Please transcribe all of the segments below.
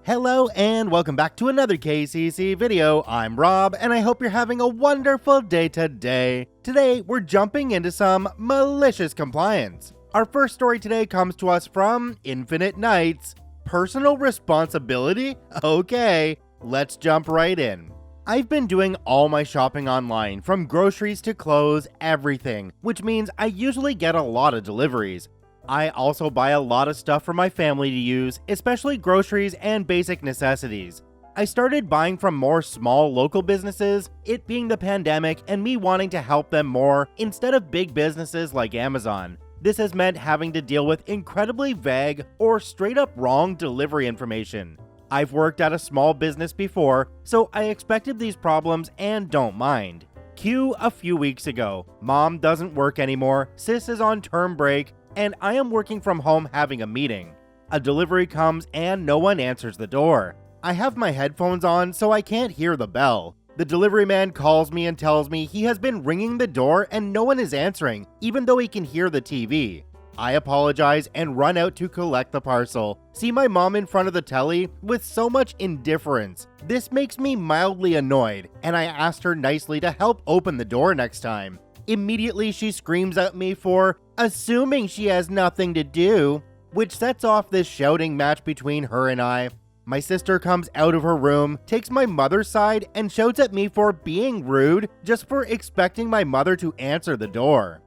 Hello and welcome back to another KCC video. I'm Rob and I hope you're having a wonderful day today. Today we're jumping into some malicious compliance. Our first story today comes to us from Infinite Nights. Personal responsibility? Okay, let's jump right in. I've been doing all my shopping online, from groceries to clothes, everything, which means I usually get a lot of deliveries. I also buy a lot of stuff for my family to use, especially groceries and basic necessities. I started buying from more small local businesses, it being the pandemic and me wanting to help them more instead of big businesses like Amazon. This has meant having to deal with incredibly vague or straight up wrong delivery information. I've worked at a small business before, so I expected these problems and don't mind. Cue a few weeks ago. Mom doesn't work anymore, sis is on term break, and I am working from home having a meeting. A delivery comes and no one answers the door. I have my headphones on so I can't hear the bell. The delivery man calls me and tells me he has been ringing the door and no one is answering, even though he can hear the TV. I apologize and run out to collect the parcel. See my mom in front of the telly with so much indifference. This makes me mildly annoyed, and I asked her nicely to help open the door next time. Immediately she screams at me for assuming she has nothing to do, which sets off this shouting match between her and I. My sister comes out of her room, takes my mother's side, and shouts at me for being rude just for expecting my mother to answer the door.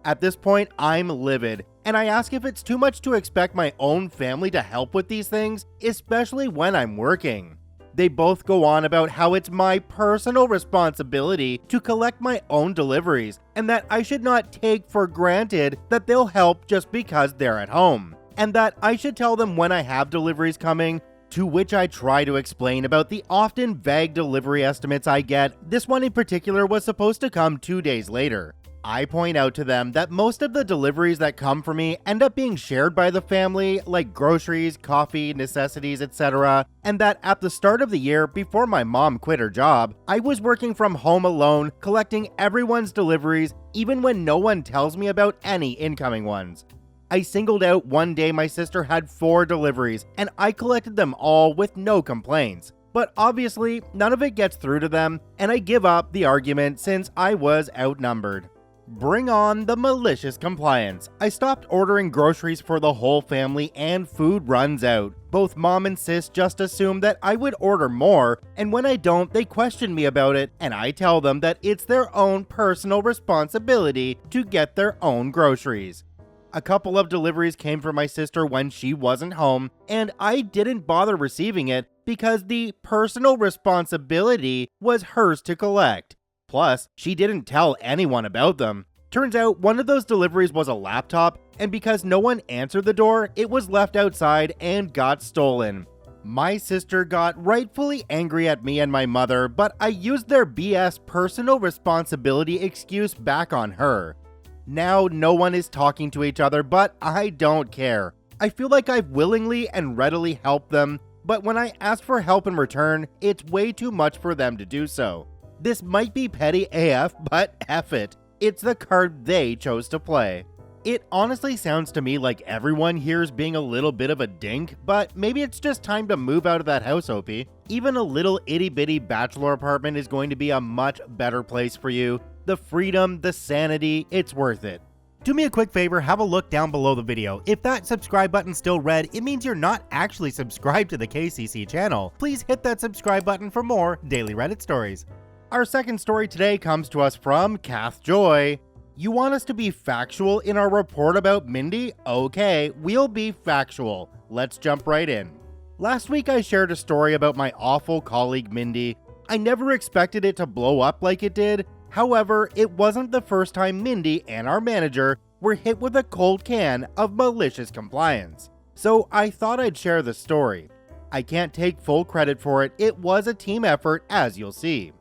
At this point, I'm livid, and I ask if it's too much to expect my own family to help with these things, especially when I'm working. They both go on about how it's my personal responsibility to collect my own deliveries, and that I should not take for granted that they'll help just because they're at home, and that I should tell them when I have deliveries coming, to which I try to explain about the often vague delivery estimates I get. This one in particular was supposed to come 2 days later. I point out to them that most of the deliveries that come for me end up being shared by the family, like groceries, coffee, necessities, etc., and that at the start of the year, before my mom quit her job, I was working from home alone, collecting everyone's deliveries, even when no one tells me about any incoming ones. I singled out one day my sister had 4 deliveries, and I collected them all with no complaints. But obviously, none of it gets through to them, and I give up the argument since I was outnumbered. Bring on the malicious compliance. I stopped ordering groceries for the whole family and food runs out. Both mom and sis just assume that I would order more, and when I don't, they question me about it, and I tell them that it's their own personal responsibility to get their own groceries. A couple of deliveries came from my sister when she wasn't home, and I didn't bother receiving it because the personal responsibility was hers to collect. Plus, she didn't tell anyone about them. Turns out one of those deliveries was a laptop, and because no one answered the door, it was left outside and got stolen. My sister got rightfully angry at me and my mother, but I used their BS personal responsibility excuse back on her. Now no one is talking to each other, but I don't care. I feel like I've willingly and readily helped them, but when I ask for help in return, it's way too much for them to do so. This might be petty AF, but F it. It's the card they chose to play. It honestly sounds to me like everyone here is being a little bit of a dink, but maybe it's just time to move out of that house, OP. Even a little itty-bitty bachelor apartment is going to be a much better place for you. The freedom, the sanity, it's worth it. Do me a quick favor, have a look down below the video. If that subscribe button's still red, it means you're not actually subscribed to the KCC channel. Please hit that subscribe button for more daily Reddit stories. Our second story today comes to us from Kath Joy. You want us to be factual in our report about Mindy? Okay, we'll be factual. Let's jump right in. Last week I shared a story about my awful colleague Mindy. I never expected it to blow up like it did. However, it wasn't the first time Mindy and our manager were hit with a cold can of malicious compliance. So I thought I'd share the story. I can't take full credit for it, it was a team effort as you'll see.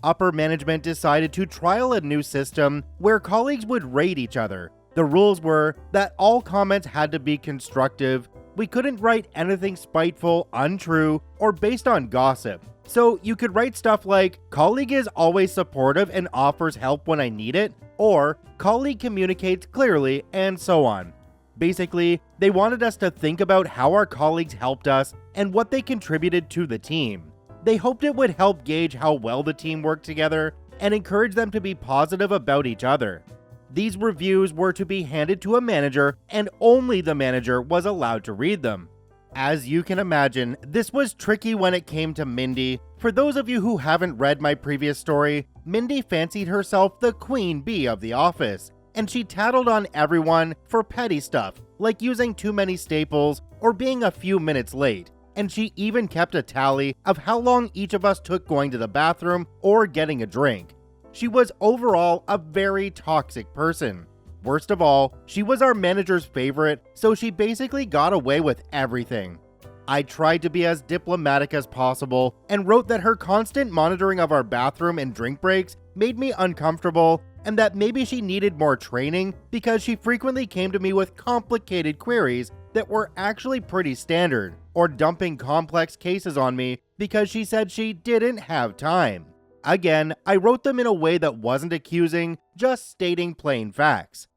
Upper management decided to trial a new system where colleagues would rate each other. The rules were that all comments had to be constructive, we couldn't write anything spiteful, untrue, or based on gossip. So you could write stuff like, colleague is always supportive and offers help when I need it, or colleague communicates clearly, and so on. Basically, they wanted us to think about how our colleagues helped us and what they contributed to the team. They hoped it would help gauge how well the team worked together and encourage them to be positive about each other. These reviews were to be handed to a manager, and only the manager was allowed to read them. As you can imagine, this was tricky when it came to Mindy. For those of you who haven't read my previous story, Mindy fancied herself the queen bee of the office, and she tattled on everyone for petty stuff, like using too many staples or being a few minutes late. And she even kept a tally of how long each of us took going to the bathroom or getting a drink. She was overall a very toxic person. Worst of all, she was our manager's favorite, so she basically got away with everything. I tried to be as diplomatic as possible and wrote that her constant monitoring of our bathroom and drink breaks made me uncomfortable, and that maybe she needed more training because she frequently came to me with complicated queries that were actually pretty standard, or dumping complex cases on me because she said she didn't have time. Again, I wrote them in a way that wasn't accusing, just stating plain facts.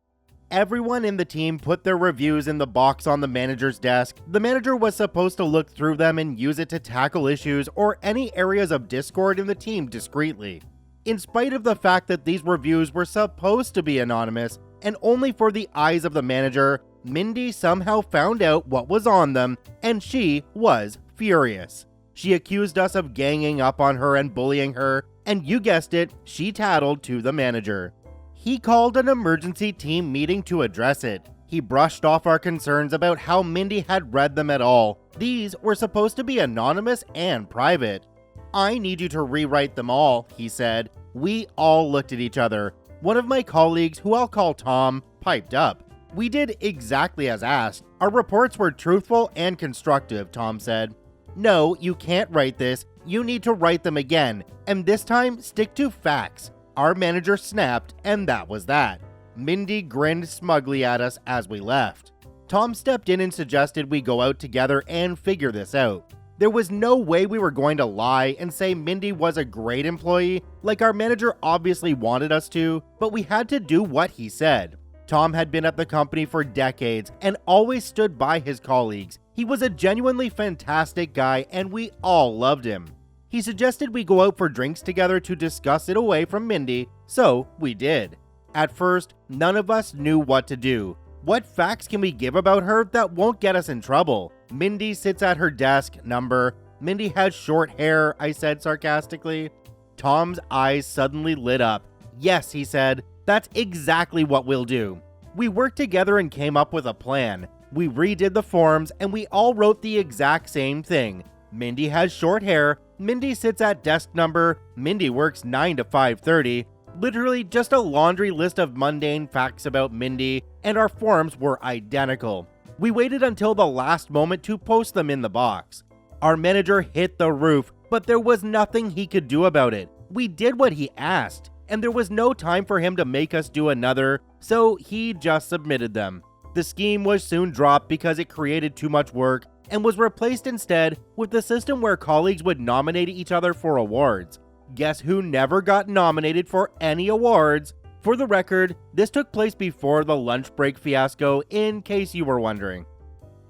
Everyone in the team put their reviews in the box on the manager's desk. The manager was supposed to look through them and use it to tackle issues or any areas of discord in the team discreetly. In spite of the fact that these reviews were supposed to be anonymous and only for the eyes of the manager, Mindy somehow found out what was on them, and she was furious. She accused us of ganging up on her and bullying her, and you guessed it, she tattled to the manager. He called an emergency team meeting to address it. He brushed off our concerns about how Mindy had read them at all. These were supposed to be anonymous and private. "I need you to rewrite them all," he said. We all looked at each other. One of my colleagues, who I'll call Tom, piped up. "We did exactly as asked. Our reports were truthful and constructive," Tom said. "No, you can't write this. You need to write them again, and this time stick to facts." Our manager snapped, and that was that. Mindy grinned smugly at us as we left. Tom stepped in and suggested we go out together and figure this out. There was no way we were going to lie and say Mindy was a great employee, like our manager obviously wanted us to, but we had to do what he said. Tom had been at the company for decades and always stood by his colleagues. He was a genuinely fantastic guy, and we all loved him. He suggested we go out for drinks together to discuss it away from Mindy, so we did. At first, none of us knew what to do. What facts can we give about her that won't get us in trouble? Mindy sits at her desk, number. Mindy has short hair, I said sarcastically. Tom's eyes suddenly lit up. "Yes," he said, "that's exactly what we'll do." We worked together and came up with a plan. We redid the forms and we all wrote the exact same thing. Mindy has short hair, Mindy sits at desk number, Mindy works 9 to 5:30. Literally just a laundry list of mundane facts about Mindy, and our forms were identical. We waited until the last moment to post them in the box. Our manager hit the roof, but there was nothing he could do about it. We did what he asked, and there was no time for him to make us do another, so he just submitted them. The scheme was soon dropped because it created too much work, and was replaced instead with the system where colleagues would nominate each other for awards. Guess who never got nominated for any awards? For the record, this took place before the lunch break fiasco, in case you were wondering.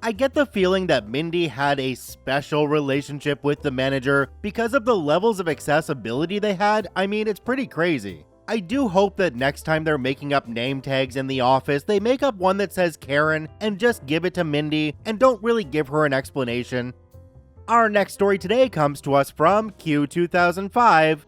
I get the feeling that Mindy had a special relationship with the manager because of the levels of accessibility they had. I mean, it's pretty crazy. I do hope that next time they're making up name tags in the office, they make up one that says Karen and just give it to Mindy and don't really give her an explanation. Our next story today comes to us from Q2005.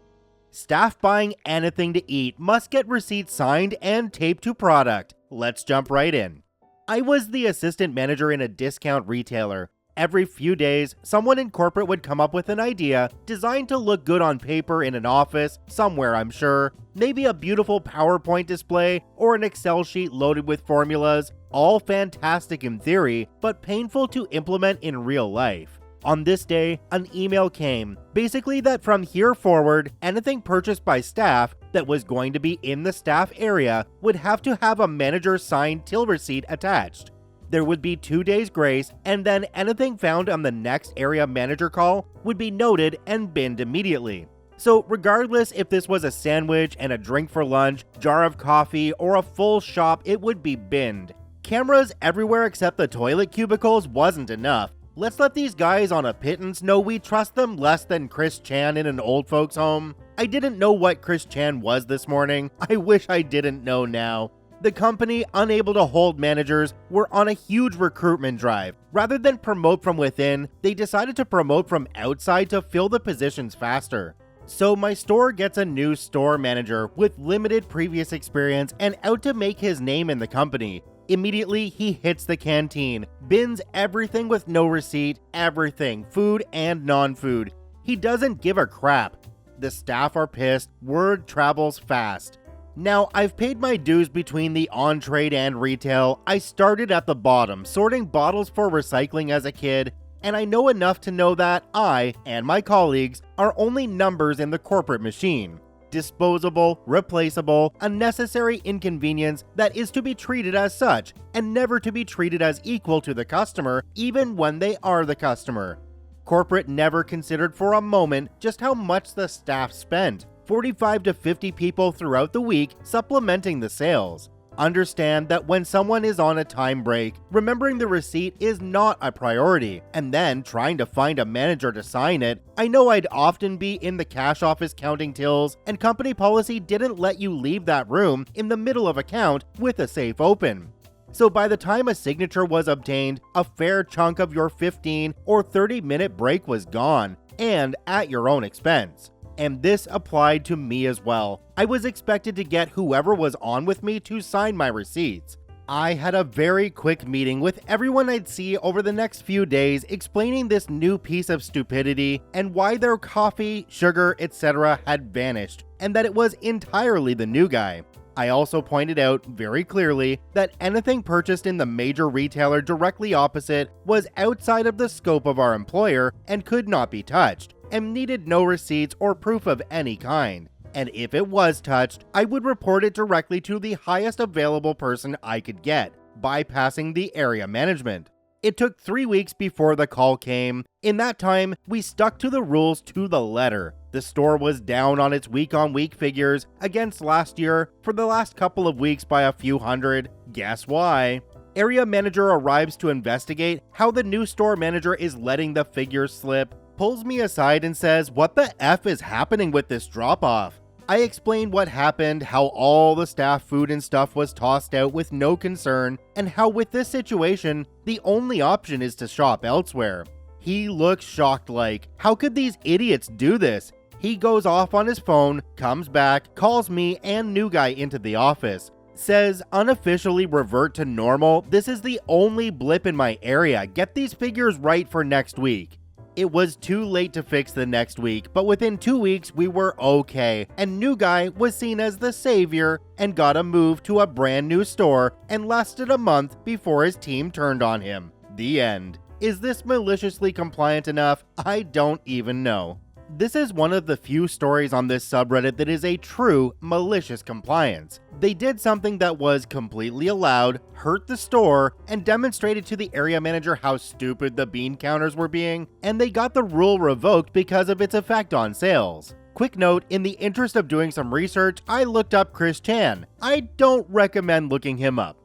Staff buying anything to eat must get receipts signed and taped to product. Let's jump right in. I was the assistant manager in a discount retailer. Every few days, someone in corporate would come up with an idea designed to look good on paper in an office, somewhere I'm sure. Maybe a beautiful PowerPoint display or an Excel sheet loaded with formulas. All fantastic in theory, but painful to implement in real life. On this day, an email came, basically that from here forward, anything purchased by staff that was going to be in the staff area would have to have a manager's signed till receipt attached. There would be 2 days grace, and then anything found on the next area manager call would be noted and binned immediately. So regardless if this was a sandwich and a drink for lunch, jar of coffee, or a full shop, it would be binned. Cameras everywhere except the toilet cubicles wasn't enough. Let's let these guys on a pittance know we trust them less than Chris Chan in an old folks home. I didn't know what Chris Chan was this morning. I wish I didn't know now. The company, unable to hold managers, were on a huge recruitment drive. Rather than promote from within, they decided to promote from outside to fill the positions faster. So my store gets a new store manager with limited previous experience and out to make his name in the company. Immediately, he hits the canteen, bins everything with no receipt, everything, food and non-food. He doesn't give a crap. The staff are pissed, word travels fast. Now, I've paid my dues between the on-trade and retail. I started at the bottom, sorting bottles for recycling as a kid, and I know enough to know that I, and my colleagues, are only numbers in the corporate machine. Disposable, replaceable, unnecessary inconvenience that is to be treated as such, and never to be treated as equal to the customer, even when they are the customer. Corporate never considered for a moment just how much the staff spent. 45 to 50 people throughout the week supplementing the sales. Understand that when someone is on a time break, remembering the receipt is not a priority, and then trying to find a manager to sign it. I know I'd often be in the cash office counting tills, and company policy didn't let you leave that room in the middle of a count with a safe open. So by the time a signature was obtained, a fair chunk of your 15 or 30-minute break was gone, and at your own expense. And this applied to me as well. I was expected to get whoever was on with me to sign my receipts. I had a very quick meeting with everyone I'd see over the next few days explaining this new piece of stupidity and why their coffee, sugar, etc. had vanished, and that it was entirely the new guy. I also pointed out very clearly that anything purchased in the major retailer directly opposite was outside of the scope of our employer and could not be touched, and needed no receipts or proof of any kind. And if it was touched, I would report it directly to the highest available person I could get, bypassing the area management. It took 3 weeks before the call came. In that time, we stuck to the rules to the letter. The store was down on its week-on-week figures against last year for the last couple of weeks by a few hundred. Guess why? Area manager arrives to investigate how the new store manager is letting the figures slip, pulls me aside and says, "What the F is happening with this drop-off?" I explained what happened, how all the staff food and stuff was tossed out with no concern, and how with this situation, the only option is to shop elsewhere. He looks shocked like, how could these idiots do this? He goes off on his phone, comes back, calls me and new guy into the office. Says, unofficially revert to normal, this is the only blip in my area, get these figures right for next week. It was too late to fix the next week, but within 2 weeks we were okay, and new guy was seen as the savior and got a move to a brand new store and lasted a month before his team turned on him. The end. Is this maliciously compliant enough? I don't even know. This is one of the few stories on this subreddit that is a true malicious compliance. They did something that was completely allowed, hurt the store, and demonstrated to the area manager how stupid the bean counters were being, and they got the rule revoked because of its effect on sales. Quick note, in the interest of doing some research, I looked up Chris Chan. I don't recommend looking him up.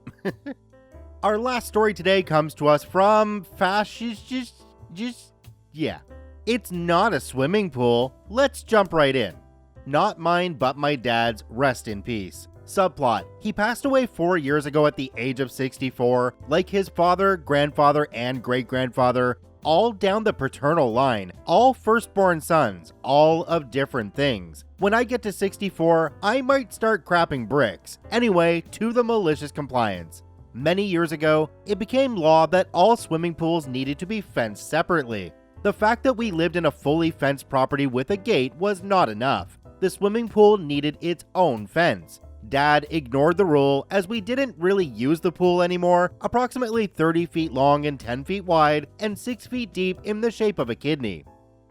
Our last story today comes to us from It's not a swimming pool. Let's jump right in. Not mine, but my dad's, rest in peace. Subplot: he passed away 4 years ago at the age of 64, like his father, grandfather, and great-grandfather, all down the paternal line, all firstborn sons, all of different things. When I get to 64, I might start crapping bricks. Anyway, to the malicious compliance. Many years ago, it became law that all swimming pools needed to be fenced separately. The fact that we lived in a fully fenced property with a gate was not enough. The swimming pool needed its own fence. Dad ignored the rule as we didn't really use the pool anymore, approximately 30 feet long and 10 feet wide and 6 feet deep in the shape of a kidney.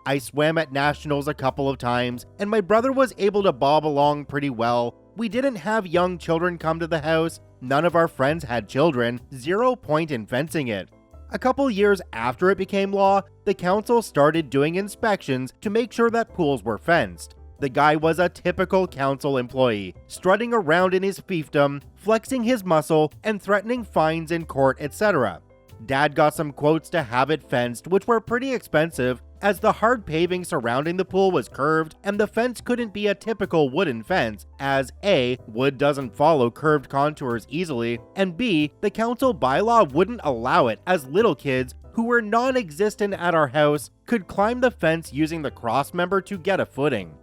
I swam at nationals a couple of times and my brother was able to bob along pretty well. We didn't have young children come to the house, none of our friends had children, 0 point in fencing it. A couple years after it became law, the council started doing inspections to make sure that pools were fenced. The guy was a typical council employee, strutting around in his fiefdom, flexing his muscle, and threatening fines in court, etc. Dad got some quotes to have it fenced, which were pretty expensive, as the hard paving surrounding the pool was curved and the fence couldn't be a typical wooden fence, as A, wood doesn't follow curved contours easily, and B, the council bylaw wouldn't allow it, as little kids, who were non-existent at our house, could climb the fence using the cross member to get a footing.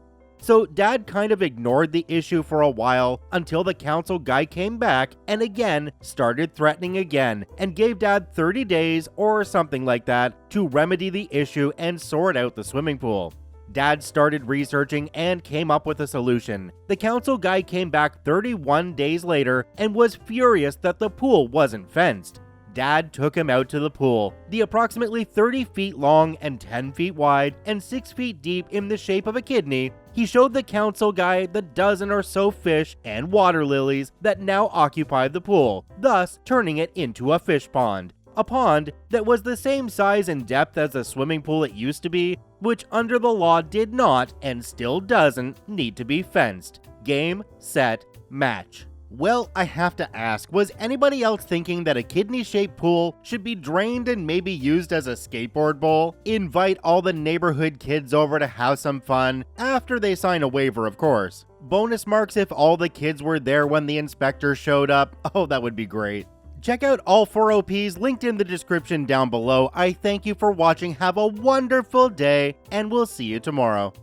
So Dad kind of ignored the issue for a while until the council guy came back and again started threatening again, and gave Dad 30 days or something like that to remedy the issue and sort out the swimming pool. Dad started researching and came up with a solution. The council guy came back 31 days later and was furious that the pool wasn't fenced. Dad took him out to the pool, the approximately 30 feet long and 10 feet wide and 6 feet deep in the shape of a kidney. He showed the council guy the dozen or so fish and water lilies that now occupied the pool, thus turning it into a fish pond. A pond that was the same size and depth as the swimming pool it used to be, which under the law did not, and still doesn't, need to be fenced. Game, set, match. Well, I have to ask, was anybody else thinking that a kidney-shaped pool should be drained and maybe used as a skateboard bowl? Invite all the neighborhood kids over to have some fun, after they sign a waiver, of course. Bonus marks if all the kids were there when the inspector showed up. Oh, that would be great. Check out all 4 OPs linked in the description down below. I thank you for watching, have a wonderful day, and we'll see you tomorrow.